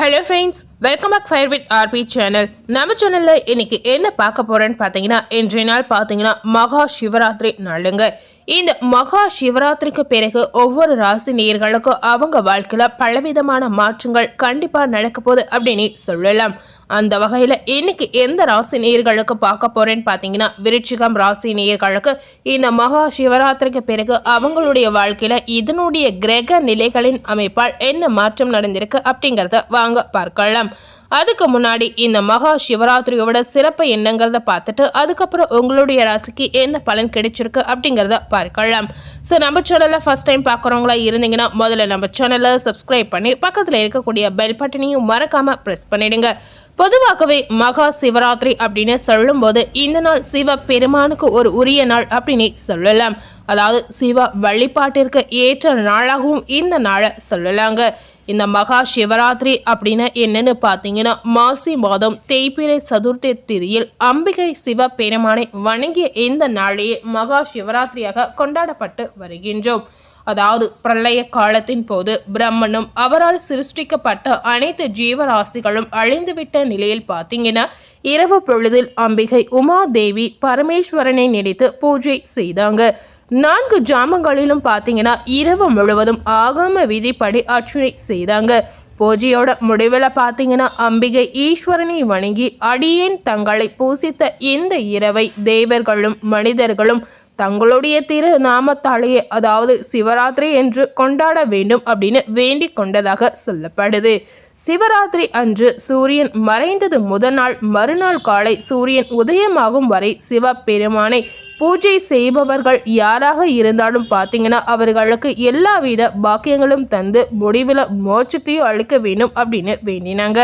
Hello friends, welcome back fire with RP channel. நம்ம சேனலில் இன்னைக்கு என்ன பார்க்க போகிறேன்னு பார்த்தீங்கன்னா, இன்றைய நாள் பார்த்தீங்கன்னா மகா சிவராத்திரி நாளுங்க. இந்த மகா சிவராத்திரிக்கு பிறகு ஒவ்வொரு ராசி நேயர்களுக்கும் அவங்க வாழ்க்கையில் பலவிதமான மாற்றங்கள் கண்டிப்பாக நடக்க போகுது அப்படின்னு சொல்லலாம். அந்த வகையில் இன்னைக்கு எந்த ராசி நேயர்களுக்கு பார்க்க போறேன்னு பார்த்தீங்கன்னா, விருச்சிகம் ராசி நேயர்களுக்கு இந்த மகா சிவராத்திரிக்கு பிறகு அவங்களுடைய வாழ்க்கையில இதனுடைய கிரக நிலைகளின் அமைப்பால் என்ன மாற்றம் நடந்திருக்கு அப்படிங்கிறத வாங்க பார்க்கலாம். அதுக்கு முன்னாடி இந்த மகா சிவராத்திரியோட சிறப்பு என்னங்கிறத பார்த்துட்டு அதுக்கப்புறம் உங்களுடைய ராசிக்கு என்ன பலன் கிடைச்சிருக்கு அப்படிங்கிறத பார்க்கலாம். ஸோ நம்ம சேனலில் ஃபர்ஸ்ட் டைம் பார்க்குறவங்களா இருந்தீங்கன்னா முதல்ல நம்ம சேனலை சப்ஸ்கிரைப் பண்ணி பக்கத்தில் இருக்கக்கூடிய பெல் பட்டனையும் மறக்காம ப்ரெஸ் பண்ணிடுங்க. பொதுவாகவே மகா சிவராத்திரி அப்படின்னு சொல்லும்போது இந்த நாள் சிவ பெருமானுக்கு ஒரு உரிய நாள் அப்படின்னு சொல்லலாம். அதாவது சிவ வழிபாட்டிற்கு ஏற்ற நாளாகவும் இந்த நாளை சொல்லலாங்க. இந்த மகா சிவராத்திரி அப்படின்னு என்னன்னு பார்த்தீங்கன்னா, மாசி மாதம் தேய்பிறை சதுர்த்தி திதியில் அம்பிகை சிவ பெருமானை வணங்கிய இந்த நாளையே மகா சிவராத்திரியாக கொண்டாடப்பட்டு வருகின்றோம். அதாவது பிரளய காலத்தின் போது பிரம்மனும் அவரால் சிருஷ்டிக்கப்பட்ட அனைத்து ஜீவராசிகளும் அழிந்துவிட்ட நிலையில் பார்த்தீங்கன்னா, இரவு பொழுதில் அம்பிகை உமாதேவி பரமேஸ்வரனை நினைத்து பூஜை செய்தாங்க. 4 ஜாமங்களிலும் பார்த்தீங்கன்னா இரவு முழுவதும் ஆகம விதிப்படி அர்ச்சனை செய்தாங்க. பூஜையோட முடிவில் பார்த்தீங்கன்னா அம்பிகை ஈஸ்வரனை வணங்கி அடியேன் தங்களை பூசித்த இந்த இரவை தேவர்களும் மனிதர்களும் தங்களுடைய திரு நாமத்தாலேயே அதாவது சிவராத்திரி என்று கொண்டாட வேண்டும் அப்படின்னு வேண்டிக் கொண்டதாக சொல்லப்படுது. சிவராத்திரி அன்று சூரியன் மறைந்தது முதல் நாள் மறுநாள் காலை சூரியன் உதயமாகும் வரை சிவபெருமானை பூஜை செய்பவர்கள் யாராக இருந்தாலும் பார்த்தீங்கன்னா அவர்களுக்கு எல்லாவித பாக்கியங்களும் தந்து முடிவில் மோட்சத்தையும் அளிக்க வேண்டும் அப்படின்னு வேண்டினாங்க.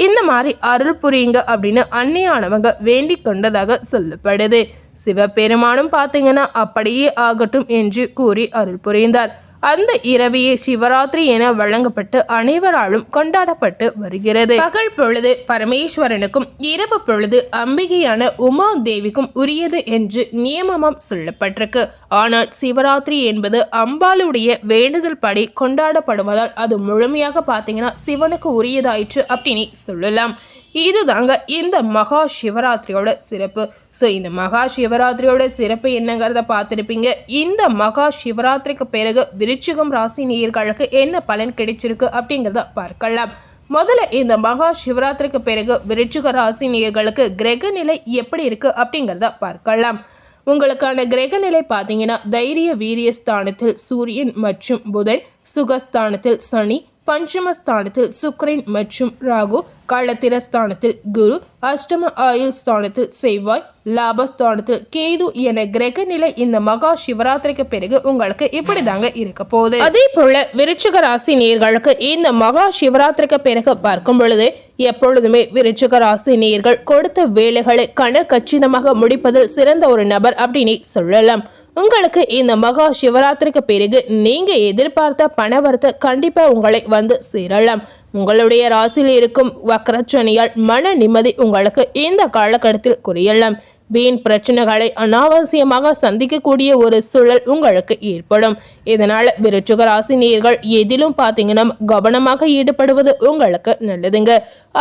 இந்த மாதிரி அருள் புரியுங்க அப்படின்னு அன்னையானவங்க வேண்டிக் கொண்டதாக சொல்லப்படுது. சிவபெருமானும் பார்த்தீங்கன்னா அப்படியே ஆகட்டும் என்று கூறி அருள் புரிந்தார். அந்த இரவையே சிவராத்திரி என வழங்கப்பட்டு அனைவராலும் கொண்டாடப்பட்டு வருகிறது. பகல் பொழுது பரமேஸ்வரனுக்கும் இரவு பொழுது அம்பிகையான உமா தேவிக்கும் உரியது என்று நியமனம் சொல்லப்பட்டிருக்கு. ஆனால் சிவராத்திரி என்பது அம்பாளுடைய வேண்டுதல் படி கொண்டாடப்படுவதால் அது முழுமையாக பார்த்தீங்கன்னா சிவனுக்கு உரியதாயிற்று அப்படின்னு சொல்லலாம். இதுதாங்க இந்த மகா சிவராத்திரியோட சிறப்பு. ஸோ இந்த மகா சிவராத்திரியோட சிறப்பு என்னங்கிறத பார்த்துருப்பீங்க. இந்த மகா சிவராத்திரிக்கு பிறகு விருச்சிகம் ராசி நேயர்களுக்கு என்ன பலன் கிடைச்சிருக்கு அப்படிங்கிறத பார்க்கலாம். முதல்ல இந்த மகா சிவராத்திரிக்கு பிறகு விருச்சிக ராசி நேயர்களுக்கு கிரக நிலை எப்படி இருக்கு அப்படிங்கிறத பார்க்கலாம். உங்களுக்கான கிரக நிலை பார்த்தீங்கன்னா, தைரிய வீரிய ஸ்தானத்தில் சூரியன் மற்றும் புதன், சுகஸ்தானத்தில் சனி, பஞ்சமஸ்தானத்தில் சுக்கிரன் மற்றும் ராகு, களத்திரஸ்தானத்தில் குரு, அஷ்டம ஆயுள் ஸ்தானத்தில் செவ்வாய், லாபஸ்தானத்தில் கேது என கிரக நிலை இந்த மகா சிவராத்திரிக்கு பிறகு உங்களுக்கு இப்படிதாங்க இருக்க போகுது. அதே போல விருச்சிக ராசி நேயர்களுக்கு இந்த மகா சிவராத்திரிக்கு பிறகு பார்க்கும் பொழுது எப்பொழுதுமே விருச்சிக ராசி நேயர்கள் கொடுத்த வேலைகளை கச்சிதமாக முடிப்பதில் சிறந்த ஒரு நபர் அப்படின்னு சொல்லலாம். உங்களுக்கு இந்த மகா சிவராத்திரிக்கு பிறகு நீங்க எதிர்பார்த்த பணவரத்து கண்டிப்பா உங்களை வந்து சேரலாம். உங்களுடைய ராசியில் இருக்கும் வக்ரச்சனியால் மன நிம்மதி உங்களுக்கு இந்த காலகட்டத்தில் குறையலாம். வீண் பிரச்சனைகளை அனாவசியமாக சந்திக்கக்கூடிய ஒரு சூழல் உங்களுக்கு ஏற்படும். இதனால விருச்சிக ராசி நேயர்கள் எதிலும் பார்த்தீங்கன்னா கவனமாக ஈடுபடுவது உங்களுக்கு நல்லதுங்க.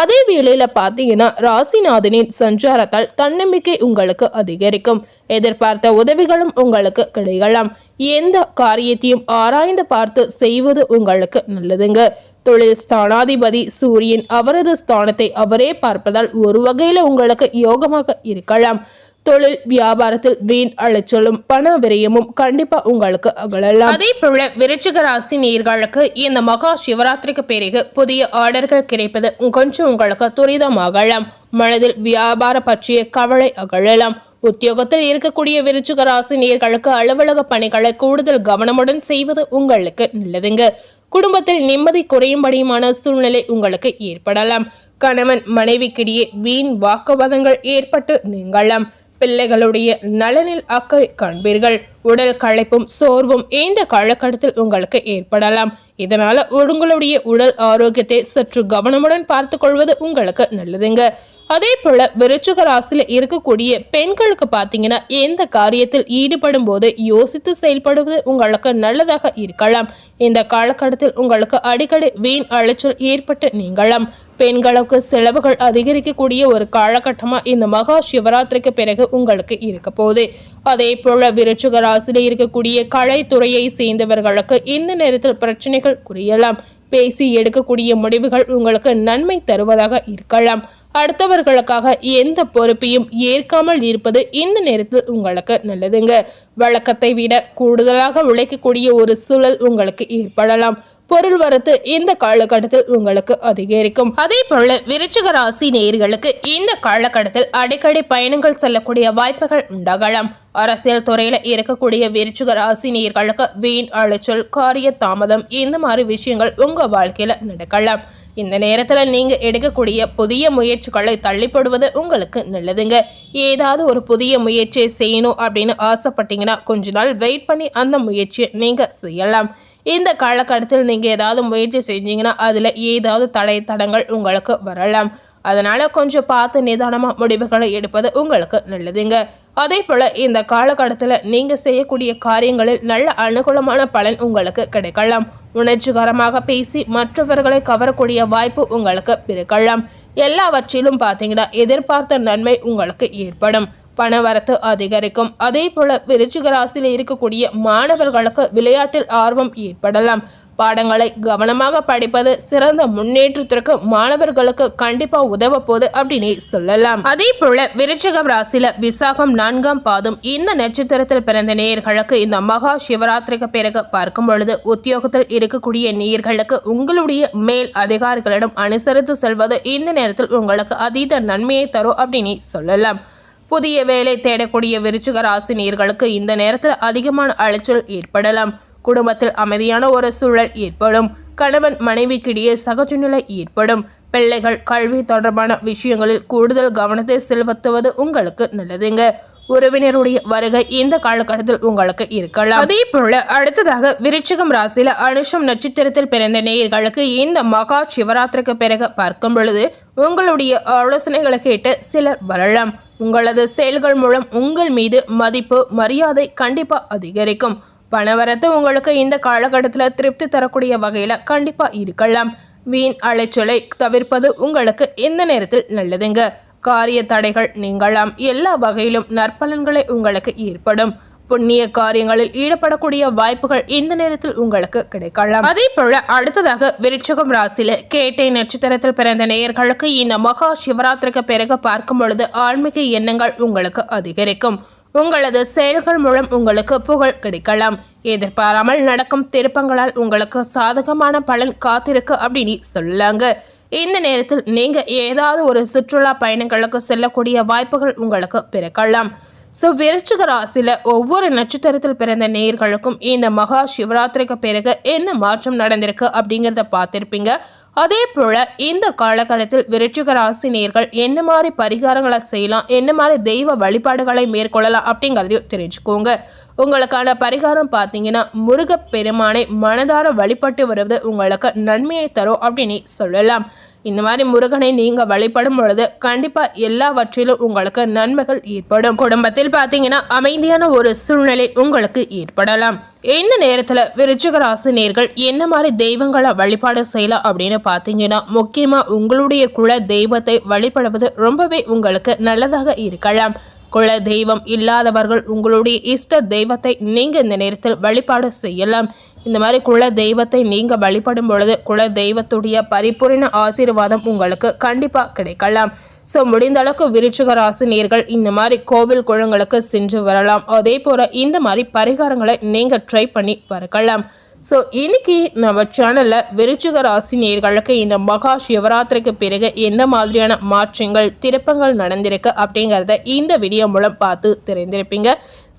அதே வேளையில பார்த்தீங்கன்னா ராசிநாதனின் சஞ்சாரத்தால் தன்னம்பிக்கை உங்களுக்கு அதிகரிக்கும். எதிர்பார்த்த உதவிகளும் உங்களுக்கு கிடைக்கலாம். எந்த காரியத்தையும் ஆராய்ந்து பார்த்து செய்வது உங்களுக்கு நல்லதுங்க. தொழில் ஸ்தானாதிபதி சூரியன் அவரது ஸ்தானத்தை அவரே பார்ப்பதால் ஒரு வகையில உங்களுக்கு யோகமாக இருக்கலாம். தொழில் வியாபாரத்தில் வீண் அலைச்சலும் பண விரயமும் கண்டிப்பா உங்களுக்கு அகலலாம். அதே போல விருச்சிக ராசி நேயர்களுக்கு இந்த மகா சிவராத்திரிக்கு பிறகு புதிய ஆர்டர்கள் கிடைப்பது கொஞ்சம் உங்களுக்கு துரிதமாகலாம். மனதில் வியாபார பற்றிய கவலை அகழலாம். உத்தியோகத்தில் இருக்கக்கூடிய விருச்சிக ராசி நேயர்களுக்கு அலுவலக பணிகளை கூடுதல் கவனமுடன் செய்வது உங்களுக்கு நல்லதுங்க. குடும்பத்தில் நிம்மதி குறையும்படியுமான சூழ்நிலை உங்களுக்கு ஏற்படலாம். கணவன் மனைவிக்கிடையே வீண் வாக்குவாதங்கள் ஏற்பட்டு நீங்கலாம். பிள்ளைகளுடைய நலனில் அக்கறை காண்பீர்கள். உடல் களைப்பும் சோர்வும் இந்த காலகட்டத்தில் உங்களுக்கு ஏற்படலாம். இதனால உங்களுடைய உடல் ஆரோக்கியத்தை சற்று கவனமுடன் பார்த்து கொள்வது உங்களுக்கு நல்லதுங்க. அதே போல விருச்சிக ராசியில இருக்கக்கூடிய பெண்களுக்கு பாத்தீங்கன்னா எந்த காரியத்தில் ஈடுபடும் போது யோசித்து செயல்படுவது உங்களுக்கு நல்லதாக இருக்கலாம். இந்த காலகட்டத்தில் உங்களுக்கு அடிக்கடி வீண் அலைச்சல் ஏற்பட்டு நீங்களாம். பெண்களுக்கு செலவுகள் அதிகரிக்கக்கூடிய ஒரு காலகட்டமா இந்த மகா சிவராத்திரிக்கு பிறகு உங்களுக்கு இருக்க போகுது. அதே போல விருச்சிக ராசியில இருக்கக்கூடிய கலைத்துறையை சேர்ந்தவர்களுக்கு இந்த நேரத்தில் பிரச்சனைகள் குறையலாம். பேசி எடுக்கக்கூடிய முடிவுகள் உங்களுக்கு நன்மை தருவதாக இருக்கலாம். அடுத்தவர்களுக்காக எந்த பொறுப்பையும் ஏற்காமல் இருப்பது இந்த நேரத்தில் உங்களுக்கு நல்லதுங்க. வழக்கத்தை விட கூடுதலாக உழைக்கக்கூடிய ஒரு சூழல் உங்களுக்கு ஏற்படலாம். பொருள் வரத்து இந்த காலகட்டத்தில் உங்களுக்கு அதிகரிக்கும். அதே போல விருச்சிக ராசி நேயர்களுக்கு இந்த காலகட்டத்தில் அடிக்கடி பயணங்கள் செல்லக்கூடிய வாய்ப்புகள் உண்டாகலாம். அரசியல் துறையில இருக்கக்கூடிய விருச்சிக ராசி நேயர்களுக்கு வீண் அலைச்சல், காரிய தாமதம் இந்த மாதிரி விஷயங்கள் உங்க வாழ்க்கையில நடக்கலாம். இந்த நேரத்துல நீங்க எடுக்கக்கூடிய புதிய முயற்சிகளை தள்ளிப்படுவது உங்களுக்கு நல்லதுங்க. ஏதாவது ஒரு புதிய முயற்சியை செய்யணும் அப்படின்னு ஆசைப்பட்டீங்கன்னா கொஞ்ச நாள் வெயிட் பண்ணி அந்த முயற்சியை நீங்க செய்யலாம். இந்த காலகட்டத்தில் நீங்க ஏதாவது முயற்சி செஞ்சீங்கன்னா அதுல ஏதாவது தடங்கள் உங்களுக்கு வரலாம். அதனால கொஞ்சம் பார்த்து நிதானமா முடிவுகளை எடுப்பது உங்களுக்கு நல்லதுங்க. அதே போல இந்த காலகட்டத்தில் நீங்க செய்யக்கூடிய காரியங்களில் நல்ல அனுகூலமான பலன் உங்களுக்கு கிடைக்கலாம். உணர்ச்சிகரமாக பேசி மற்றவர்களை கவரக்கூடிய வாய்ப்பு உங்களுக்கு பிறக்கலாம். எல்லாவற்றிலும் பார்த்தீங்கன்னா எதிர்பார்த்த நன்மை உங்களுக்கு ஏற்படும். பணவரத்து அதிகரிக்கும். அதே போல விருச்சிக ராசியில் இருக்கக்கூடிய மாணவர்களுக்கு விளையாட்டில் ஆர்வம் ஏற்படலாம். பாடங்களை கவனமாக படிப்பது சிறந்த முன்னேற்றத்திற்கு மாணவர்களுக்கு கண்டிப்பா உதவ போகுது அப்படின்னு சொல்லலாம். அதே போல விருச்சிகம் ராசியில விசாகம் 4ஆம் பாதம் இந்த நட்சத்திரத்தில் பிறந்த நேயர்களுக்கு இந்த மகா சிவராத்திரிக்கு பிறகு பார்க்கும் பொழுது உத்தியோகத்தில் இருக்கக்கூடிய நேயர்களுக்கு உங்களுடைய மேல் அதிகாரிகளிடம் அனுசரித்து செல்வது இந்த நேரத்தில் உங்களுக்கு அதீத நன்மையை தரும் அப்படின்னு சொல்லலாம். புதிய வேலை தேடக்கூடிய விருச்சிக ராசி நேயர்களுக்கு இந்த நேரத்தில் அதிகமான அலைச்சல் ஏற்படலாம். குடும்பத்தில் அமைதியான ஒரு சூழல் ஏற்படும். கணவன் மனைவிக்கிடையே சகஜநிலை ஏற்படும். பிள்ளைகள் கல்வி தொடர்பான விஷயங்களில் கூடுதல் கவனத்தை செலுத்துவது உங்களுக்கு நல்லதுங்க. உறவினருடைய வருகை இந்த காலகட்டத்தில் உங்களுக்கு இருக்கலாம். அதே போல அடுத்ததாக விருச்சிகம் ராசியில அனுஷம் நட்சத்திரத்தில் பிறந்த நேயர்களுக்கு இந்த மகா சிவராத்திரிக்கு பிறகு பார்க்கும் பொழுது உங்களுடைய ஆலோசனைகளை கேட்டு சிலர் வரலாம். உங்களது செயல்கள் மூலம் உங்கள் மீது மதிப்பு மரியாதை கண்டிப்பா அதிகரிக்கும். பணவரத்து உங்களுக்கு இந்த காலகட்டத்தில் திருப்தி தரக்கூடிய வகையில கண்டிப்பா இருக்கலாம். வீண் அலைச்சலை தவிர்ப்பது உங்களுக்கு இந்த நேரத்தில் நல்லதுங்க. காரிய தடைகள் நீங்களாம். எல்லா வகையிலும் நற்பலன்களை உங்களுக்கு ஏற்படும். புண்ணிய காரியங்களில் ஈடுபடக்கூடிய வாய்ப்புகள் இந்த நேரத்தில் உங்களுக்கு கிடைக்கலாம். அதே போல அடுத்ததாக விருச்சிகம் ராசியில கேட்டை நட்சத்திரத்தில் பிறந்த நேயர்களுக்கு இந்த மகா சிவராத்திரிக்கு பிறகு பார்க்கும் பொழுது ஆன்மீக எண்ணங்கள் உங்களுக்கு அதிகரிக்கும். உங்களது செயல்கள் மூலம் உங்களுக்கு புகழ் கிடைக்கலாம். எதிர்பாராமல் நடக்கும் திருப்பங்களால் உங்களுக்கு சாதகமான பலன் காத்திருக்கு அப்படின்னு சொல்லாங்க. இந்த நேரத்தில் நீங்க ஏதாவது ஒரு சுற்றுலா பயணங்களுக்கு செல்லக்கூடிய வாய்ப்புகள் உங்களுக்கு பிறக்கலாம். ஸோ விருச்சிக ராசியில ஒவ்வொரு நட்சத்திரத்தில் பிறந்த நேயர்களுக்கும் இந்த மகா சிவராத்திரிக்கு பிறகு என்ன மாற்றம் நடந்திருக்கு அப்படிங்கிறத பார்த்திருப்பீங்க. அதே போல இந்த காலகட்டத்தில் விருச்சிக ராசி நேயர்கள் என்ன மாதிரி பரிகாரங்களை செய்யலாம், என்ன மாதிரி தெய்வ வழிபாடுகளை மேற்கொள்ளலாம் அப்படிங்கிறதையும் தெரிஞ்சுக்கோங்க. உங்களுக்கான பரிகாரம் பார்த்தீங்கன்னா முருகப்பெருமானை மனதார வழிபட்டு வருவது உங்களுக்கு நன்மையை தரும் அப்படின்னு சொல்லலாம். இந்த மாதிரி முருகனை நீங்க வழிபடும் பொழுது கண்டிப்பா எல்லாவற்றிலும் உங்களுக்கு நன்மைகள் ஏற்படும். குடும்பத்தில் பார்த்தீங்கன்னா அமைதியான ஒரு சூழ்நிலை உங்களுக்கு ஏற்படலாம். இந்த நேரத்துல விருச்சிக ராசி நேயர்கள் என்ன மாதிரி தெய்வங்களை வழிபாடு செய்யலாம் அப்படின்னு பார்த்தீங்கன்னா முக்கியமா உங்களுடைய குல தெய்வத்தை வழிபடுவது ரொம்பவே உங்களுக்கு நல்லதாக இருக்கலாம். குல தெய்வம் இல்லாதவர்கள் உங்களுடைய இஷ்ட தெய்வத்தை நீங்க இந்த நேரத்தில் வழிபாடு செய்யலாம். இந்த மாதிரி குல தெய்வத்தை நீங்க வழிபடும் பொழுது குல தெய்வத்துடைய பரிபூர்ண ஆசீர்வாதம் உங்களுக்கு கண்டிப்பா கிடைக்கலாம். ஸோ முடிந்த அளவுக்கு விருச்சிக ராசி நேயர்கள் இந்த மாதிரி கோவில் குளங்களுக்கு சென்று வரலாம். அதே போல இந்த மாதிரி பரிகாரங்களை நீங்க ட்ரை பண்ணி பார்க்கலாம். ஸோ இன்னைக்கு நம்ம சேனல்ல விருச்சிக ராசி நேயர்களுக்கு இந்த மகா சிவராத்திரிக்கு பிறகு என்ன மாதிரியான மாற்றங்கள் திருப்பங்கள் நடந்திருக்கு அப்படிங்கிறத இந்த வீடியோ மூலம் பார்த்து தெரிந்திருப்பீங்க.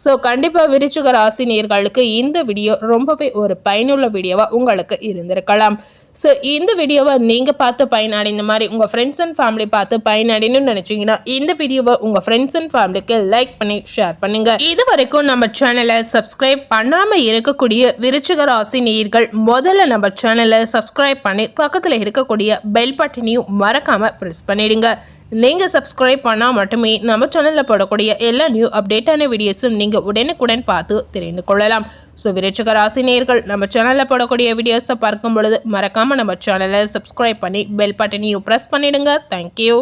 ஸோ கண்டிப்பாக விருச்சிக ராசி நேயர்களுக்கு இந்த வீடியோ ரொம்பவே ஒரு பயனுள்ள வீடியோவாக உங்களுக்கு இருந்திருக்கலாம். ஸோ இந்த வீடியோவை நீங்கள் பார்த்து பயனடைந்த மாதிரி உங்கள் ஃப்ரெண்ட்ஸ் அண்ட் ஃபேமிலி பார்த்து பயனடையணும்னு நினச்சிங்கன்னா இந்த வீடியோவை உங்கள் ஃப்ரெண்ட்ஸ் அண்ட் ஃபேமிலிக்கு லைக் பண்ணி ஷேர் பண்ணுங்கள். இது வரைக்கும் நம்ம சேனலை சப்ஸ்கிரைப் பண்ணாமல் இருக்கக்கூடிய விருச்சிக ராசி நேயர்கள் முதல்ல நம்ம சேனலை சப்ஸ்கிரைப் பண்ணி பக்கத்தில் இருக்கக்கூடிய பெல் பட்டனையும் மறக்காமல் ப்ரெஸ் பண்ணிடுங்க. நீங்கள் சப்ஸ்கிரைப் பண்ணால் மட்டுமே நம்ம சேனலில் போடக்கூடிய எல்லா நியூ அப்டேட்டான வீடியோஸும் நீங்கள் உடனுக்குடன் பார்த்து தெரிந்து கொள்ளலாம். ஸோ விருச்சிக ராசி நேயர்கள் நம்ம சேனலில் போடக்கூடிய வீடியோஸை பார்க்கும் பொழுது மறக்காமல் நம்ம சேனலை சப்ஸ்கிரைப் பண்ணி பெல் பட்டனையும் ப்ரெஸ் பண்ணிடுங்க. தேங்க்யூ.